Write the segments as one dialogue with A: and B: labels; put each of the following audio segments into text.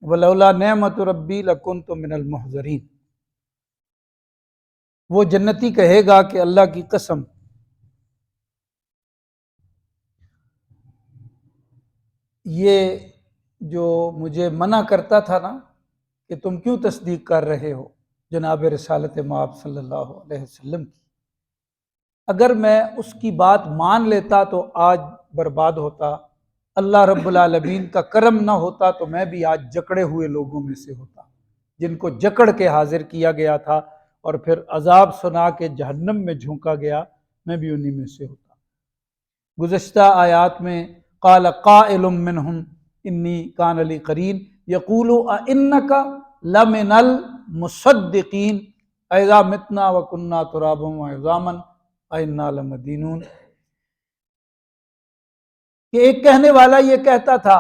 A: ولولا نعمت ربی لکنت من المحضرین۔ وہ جنتی کہے گا کہ اللہ کی قسم یہ جو مجھے منع کرتا تھا نا کہ تم کیوں تصدیق کر رہے ہو جناب رسالت مآب صلی اللہ علیہ وسلم کی، اگر میں اس کی بات مان لیتا تو آج برباد ہوتا، اللہ رب العالمین کا کرم نہ ہوتا تو میں بھی آج جکڑے ہوئے لوگوں میں سے ہوتا، جن کو جکڑ کے حاضر کیا گیا تھا اور پھر عذاب سنا کے جہنم میں جھونکا گیا، میں بھی انہی میں سے ہوتا۔ گزشتہ آیات میں قال قائل منہم انی کان لی قرین یقول ائنک لمن المصدقین اذا متنا وکنا ترابا وعظاما ائنا لمدینون، کہ ایک کہنے والا یہ کہتا تھا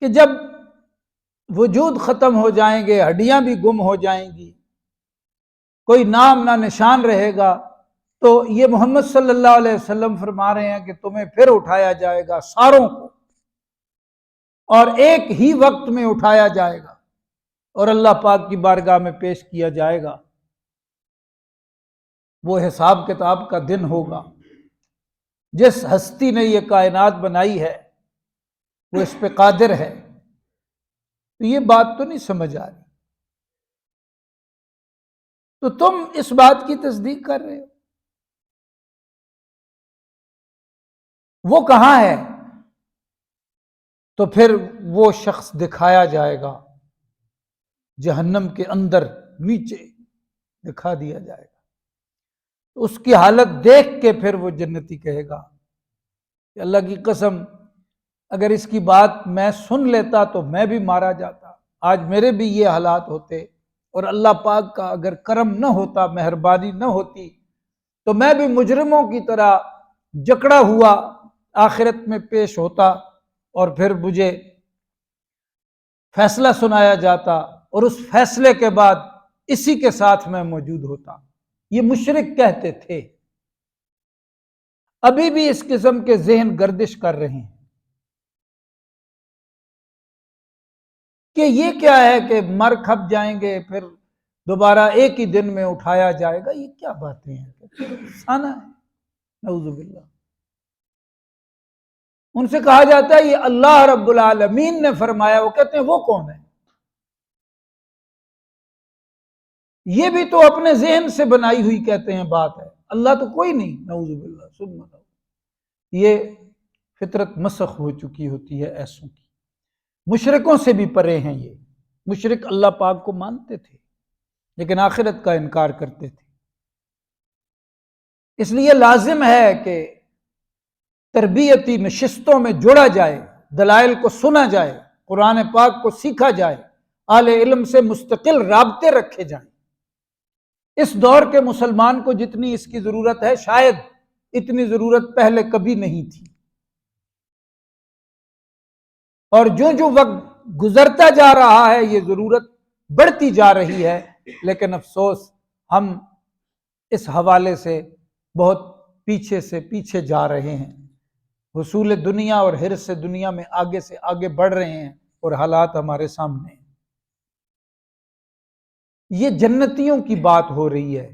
A: کہ جب وجود ختم ہو جائیں گے، ہڈیاں بھی گم ہو جائیں گی، کوئی نام نہ نشان رہے گا، تو یہ محمد صلی اللہ علیہ وسلم فرما رہے ہیں کہ تمہیں پھر اٹھایا جائے گا ساروں کو، اور ایک ہی وقت میں اٹھایا جائے گا اور اللہ پاک کی بارگاہ میں پیش کیا جائے گا۔ وہ حساب کتاب کا دن ہوگا۔ جس ہستی نے یہ کائنات بنائی ہے وہ اس پہ قادر ہے، تو یہ بات تو نہیں سمجھ آ رہی، تو تم اس بات کی تصدیق کر رہے ہو، وہ کہاں ہے؟ تو پھر وہ شخص دکھایا جائے گا جہنم کے اندر، نیچے دکھا دیا جائے گا، اس کی حالت دیکھ کے پھر وہ جنتی کہے گا کہ اللہ کی قسم اگر اس کی بات میں سن لیتا تو میں بھی مارا جاتا، آج میرے بھی یہ حالات ہوتے، اور اللہ پاک کا اگر کرم نہ ہوتا، مہربانی نہ ہوتی، تو میں بھی مجرموں کی طرح جکڑا ہوا آخرت میں پیش ہوتا، اور پھر مجھے فیصلہ سنایا جاتا، اور اس فیصلے کے بعد اسی کے ساتھ میں موجود ہوتا۔ یہ مشرک کہتے تھے، ابھی بھی اس قسم کے ذہن گردش کر رہے ہیں کہ یہ کیا ہے کہ مر کھپ جائیں گے پھر دوبارہ ایک ہی دن میں اٹھایا جائے گا، یہ کیا باتیں ہیں، افسانہ ہے، نعوذ باللہ۔ ان سے کہا جاتا ہے یہ اللہ رب العالمین نے فرمایا، وہ کہتے ہیں وہ کون ہے؟ یہ بھی تو اپنے ذہن سے بنائی ہوئی کہتے ہیں بات ہے، اللہ تو کوئی نہیں، نعوذ باللہ ثم نعوذ۔ یہ فطرت مسخ ہو چکی ہوتی ہے ایسوں کی، مشرکوں سے بھی پرے ہیں یہ، مشرک اللہ پاک کو مانتے تھے لیکن آخرت کا انکار کرتے تھے۔ اس لیے لازم ہے کہ تربیتی نشستوں میں جڑا جائے، دلائل کو سنا جائے، قرآن پاک کو سیکھا جائے، اہل علم سے مستقل رابطے رکھے جائیں۔ اس دور کے مسلمان کو جتنی اس کی ضرورت ہے شاید اتنی ضرورت پہلے کبھی نہیں تھی، اور جو جو وقت گزرتا جا رہا ہے یہ ضرورت بڑھتی جا رہی ہے، لیکن افسوس ہم اس حوالے سے بہت پیچھے سے پیچھے جا رہے ہیں، حصول دنیا اور حرص دنیا میں آگے سے آگے بڑھ رہے ہیں، اور حالات ہمارے سامنے ہیں۔ یہ جنتیوں کی بات ہو رہی ہے،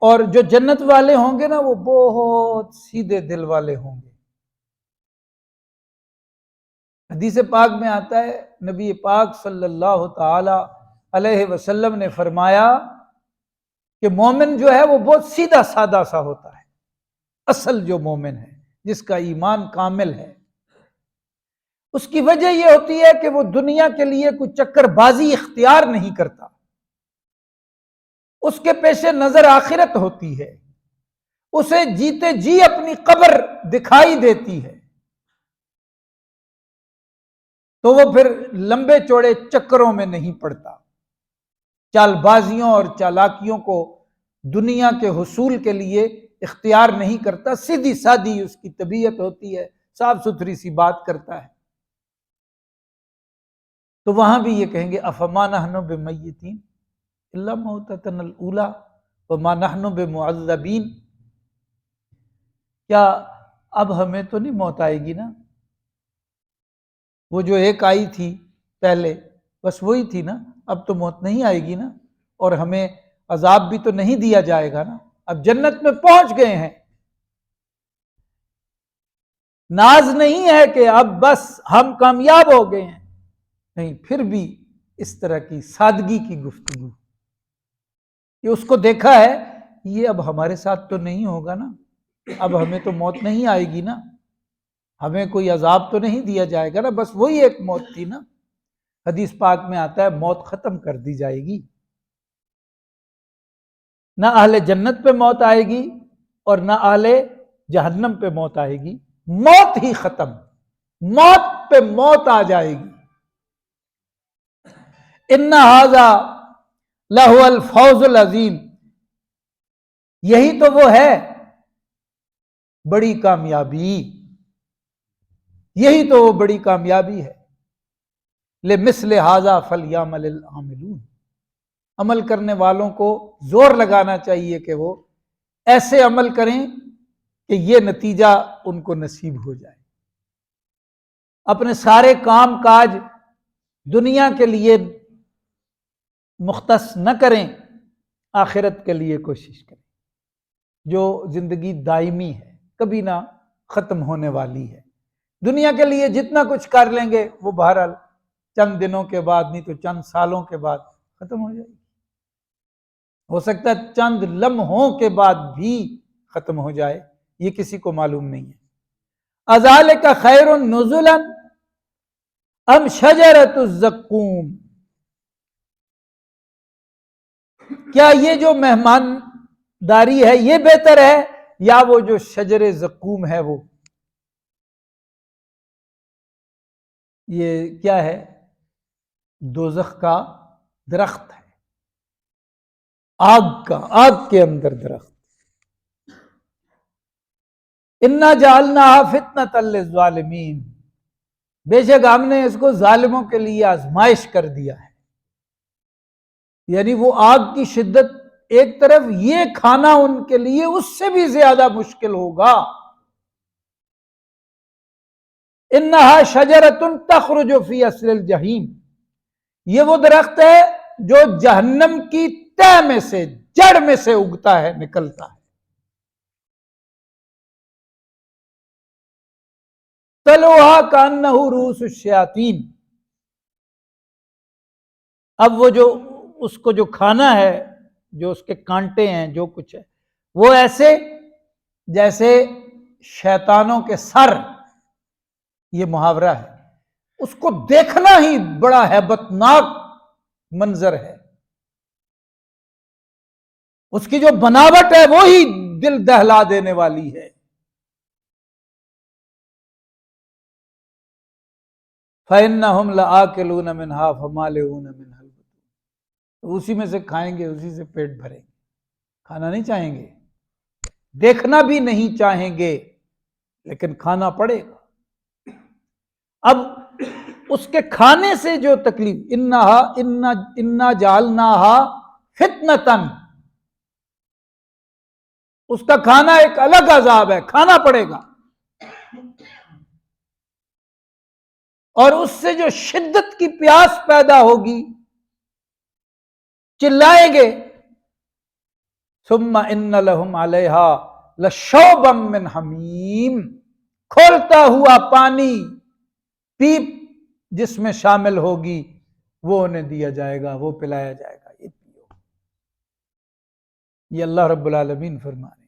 A: اور جو جنت والے ہوں گے نا وہ بہت سیدھے دل والے ہوں گے۔ حدیث پاک میں آتا ہے، نبی پاک صلی اللہ تعالی علیہ وسلم نے فرمایا کہ مومن جو ہے وہ بہت سیدھا سادہ سا ہوتا ہے، اصل جو مومن ہے جس کا ایمان کامل ہے، اس کی وجہ یہ ہوتی ہے کہ وہ دنیا کے لیے کوئی چکر بازی اختیار نہیں کرتا، اس کے پیش نظر آخرت ہوتی ہے، اسے جیتے جی اپنی قبر دکھائی دیتی ہے، تو وہ پھر لمبے چوڑے چکروں میں نہیں پڑتا، چال بازیوں اور چالاکیوں کو دنیا کے حصول کے لیے اختیار نہیں کرتا، سیدھی سادی اس کی طبیعت ہوتی ہے، صاف ستھری سی بات کرتا ہے۔ تو وہاں بھی یہ کہیں گے افما نحن بمیتین الا موتتنا الاولی وما نحن بمعذبین، کیا اب ہمیں تو نہیں موت آئے گی نا، وہ جو ایک آئی تھی پہلے بس وہی تھی نا، اب تو موت نہیں آئے گی نا، اور ہمیں عذاب بھی تو نہیں دیا جائے گا نا، اب جنت میں پہنچ گئے ہیں، ناز نہیں ہے کہ اب بس ہم کامیاب ہو گئے ہیں، نہیں، پھر بھی اس طرح کی سادگی کی گفتگو، یہ اس کو دیکھا ہے، یہ اب ہمارے ساتھ تو نہیں ہوگا نا، اب ہمیں تو موت نہیں آئے گی نا، ہمیں کوئی عذاب تو نہیں دیا جائے گا نا، بس وہی ایک موت تھی نا۔ حدیث پاک میں آتا ہے موت ختم کر دی جائے گی، نہ اہل جنت پہ موت آئے گی اور نہ اہل جہنم پہ موت آئے گی، موت ہی ختم، موت پہ موت آ جائے گی۔ ان ھذا لہو الفوز العظیم، یہی تو وہ ہے بڑی کامیابی، یہی تو وہ بڑی کامیابی ہے۔ لمثل ھذا فلیعمل العاملون، عمل کرنے والوں کو زور لگانا چاہیے کہ وہ ایسے عمل کریں کہ یہ نتیجہ ان کو نصیب ہو جائے، اپنے سارے کام کاج دنیا کے لیے مختص نہ کریں، آخرت کے لیے کوشش کریں، جو زندگی دائمی ہے، کبھی نہ ختم ہونے والی ہے۔ دنیا کے لیے جتنا کچھ کر لیں گے وہ بہرحال چند دنوں کے بعد نہیں تو چند سالوں کے بعد ختم ہو جائے گی، ہو سکتا ہے چند لمحوں کے بعد بھی ختم ہو جائے، یہ کسی کو معلوم نہیں ہے۔ اذالک خیر نزلا ام شجرۃ الزقوم، کیا یہ جو مہمان داری ہے یہ بہتر ہے یا وہ جو شجر زقوم ہے، وہ یہ کیا ہے؟ دوزخ کا درخت ہے، آگ کا، آگ کے اندر درخت۔ انا جعلناها فتنة للظالمین، بے شک ہم نے اس کو ظالموں کے لیے آزمائش کر دیا ہے، یعنی وہ آگ کی شدت ایک طرف، یہ کھانا ان کے لیے اس سے بھی زیادہ مشکل ہوگا۔ انہا شجرۃ تخرج فی اصل الجحیم، یہ وہ درخت ہے جو جہنم کی تہ میں سے، جڑ میں سے اگتا ہے، نکلتا ہے۔ طلعھا کانہ رؤوس الشیاطین، اب وہ جو اس کو جو کھانا ہے، جو اس کے کانٹے ہیں، جو کچھ ہے، وہ ایسے جیسے شیطانوں کے سر، یہ محاورہ ہے، اس کو دیکھنا ہی بڑا ہیبت ناک منظر ہے، اس کی جو بناوٹ ہے وہی دل دہلا دینے والی ہے۔ فَإِنَّهُمْ لَآكِلُونَ مِنْهَا فَمَالِئُونَ مِنْهَا الْبُطُونَ، اسی میں سے کھائیں گے، اسی سے پیٹ بھریں گے، کھانا نہیں چاہیں گے، دیکھنا بھی نہیں چاہیں گے، لیکن کھانا پڑے گا۔ اب اس کے کھانے سے جو تکلیف، انا جعلناها فتنةً، اس کا کھانا ایک الگ عذاب ہے، کھانا پڑے گا، اور اس سے جو شدت کی پیاس پیدا ہوگی، چلائیں گے، ثم ان لهم علیہا لشوبا من حمیم، کھولتا ہوا پانی، پیپ جس میں شامل ہوگی، وہ انہیں دیا جائے گا، وہ پلایا جائے گا، یہ پیو۔ یہ اللہ رب العالمین فرما رہے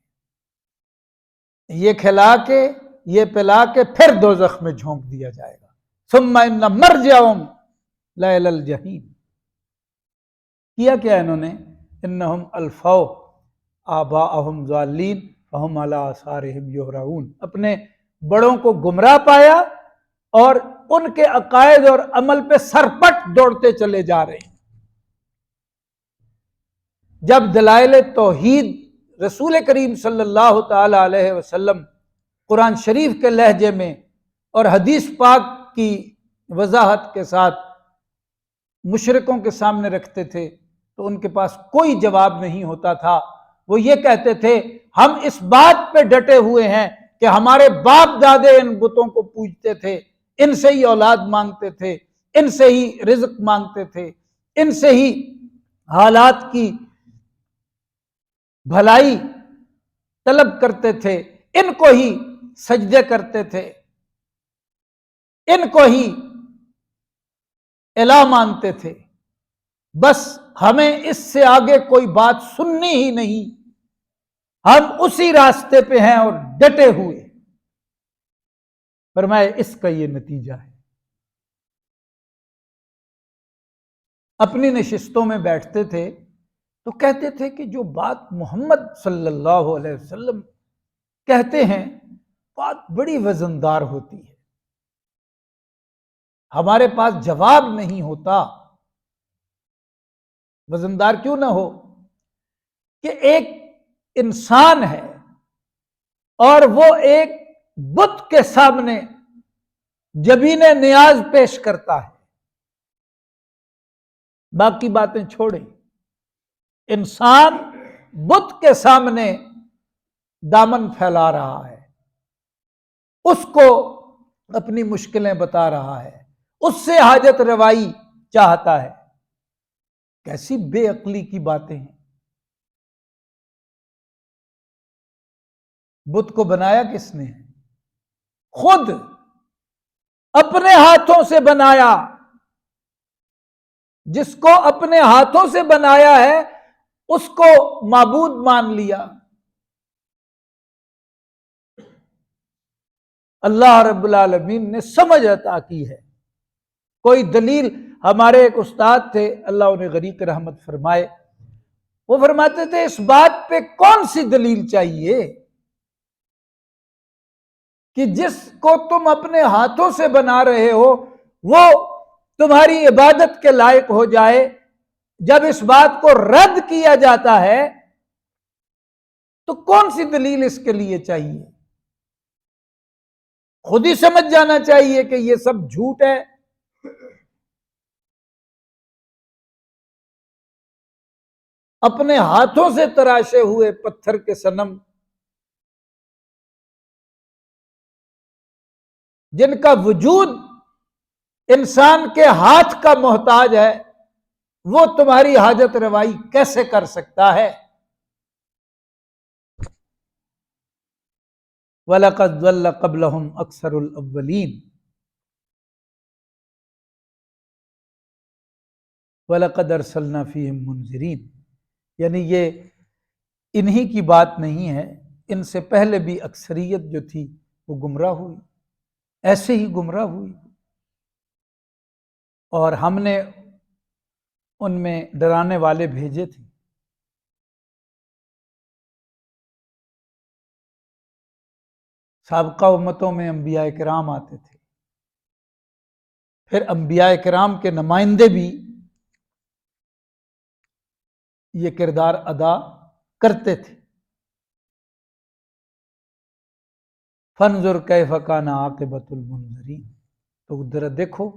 A: ہیں، یہ کھلا کے، یہ پلا کے پھر دوزخ میں جھونک دیا جائے گا۔ ثم ان مرجعهم لإلی الجحیم، کیا کیا انہوں نے؟ انہم الفوا آباءہم ضالین فہم علی آثارہم یہرعون، اپنے بڑوں کو گمراہ پایا اور ان کے عقائد اور عمل پہ سرپٹ دوڑتے چلے جا رہے ہیں۔ جب دلائل توحید رسول کریم صلی اللہ تعالی علیہ وسلم قرآن شریف کے لہجے میں اور حدیث پاک کی وضاحت کے ساتھ مشرکوں کے سامنے رکھتے تھے تو ان کے پاس کوئی جواب نہیں ہوتا تھا، وہ یہ کہتے تھے ہم اس بات پہ ڈٹے ہوئے ہیں کہ ہمارے باپ دادے ان بتوں کو پوجتے تھے، ان سے ہی اولاد مانگتے تھے، ان سے ہی رزق مانگتے تھے، ان سے ہی حالات کی بھلائی طلب کرتے تھے، ان کو ہی سجدے کرتے تھے، ان کو ہی الہ مانتے تھے، بس ہمیں اس سے آگے کوئی بات سننی ہی نہیں، ہم اسی راستے پہ ہیں اور ڈٹے ہوئے۔ فرمایا اس کا یہ نتیجہ ہے۔ اپنی نشستوں میں بیٹھتے تھے تو کہتے تھے کہ جو بات محمد صلی اللہ علیہ وسلم کہتے ہیں بات بڑی وزندار ہوتی ہے، ہمارے پاس جواب نہیں ہوتا۔ وزندار کیوں نہ ہو کہ ایک انسان ہے اور وہ ایک بت کے سامنے جبین نیاز پیش کرتا ہے، باقی باتیں چھوڑیں، انسان بت کے سامنے دامن پھیلا رہا ہے، اس کو اپنی مشکلیں بتا رہا ہے، اس سے حاجت روائی چاہتا ہے۔ کیسی بے عقلی کی باتیں ہیں۔ بت کو بنایا کس نے؟ خود اپنے ہاتھوں سے بنایا۔ جس کو اپنے ہاتھوں سے بنایا ہے اس کو معبود مان لیا۔ اللہ رب العالمین نے سمجھ عطا کی ہے۔ کوئی دلیل، ہمارے ایک استاد تھے اللہ انہیں غریق رحمت فرمائے، وہ فرماتے تھے اس بات پہ کون سی دلیل چاہیے کہ جس کو تم اپنے ہاتھوں سے بنا رہے ہو وہ تمہاری عبادت کے لائق ہو جائے، جب اس بات کو رد کیا جاتا ہے تو کون سی دلیل اس کے لیے چاہیے؟ خود ہی سمجھ جانا چاہیے کہ یہ سب جھوٹ ہے۔ اپنے ہاتھوں سے تراشے ہوئے پتھر کے صنم، جن کا وجود انسان کے ہاتھ کا محتاج ہے، وہ تمہاری حاجت روائی کیسے کر سکتا ہے؟ وَلَقَدْ ضَلَّ قَبْلَهُمْ أَكْثَرُ الْأَوَّلِينَ وَلَقَدْ أَرْسَلْنَا فِيهِمْ مُنذِرِينَ، یعنی یہ انہی کی بات نہیں ہے، ان سے پہلے بھی اکثریت جو تھی وہ گمراہ ہوئی، ایسے ہی گمراہ ہوئی، اور ہم نے ان میں ڈرانے والے بھیجے تھے۔ سابقہ امتوں میں انبیاء کرام آتے تھے، پھر انبیاء کرام کے نمائندے بھی یہ کردار ادا کرتے تھے۔ فانظر کیف کان عاقبۃ المنذرین، تو ذرا دیکھو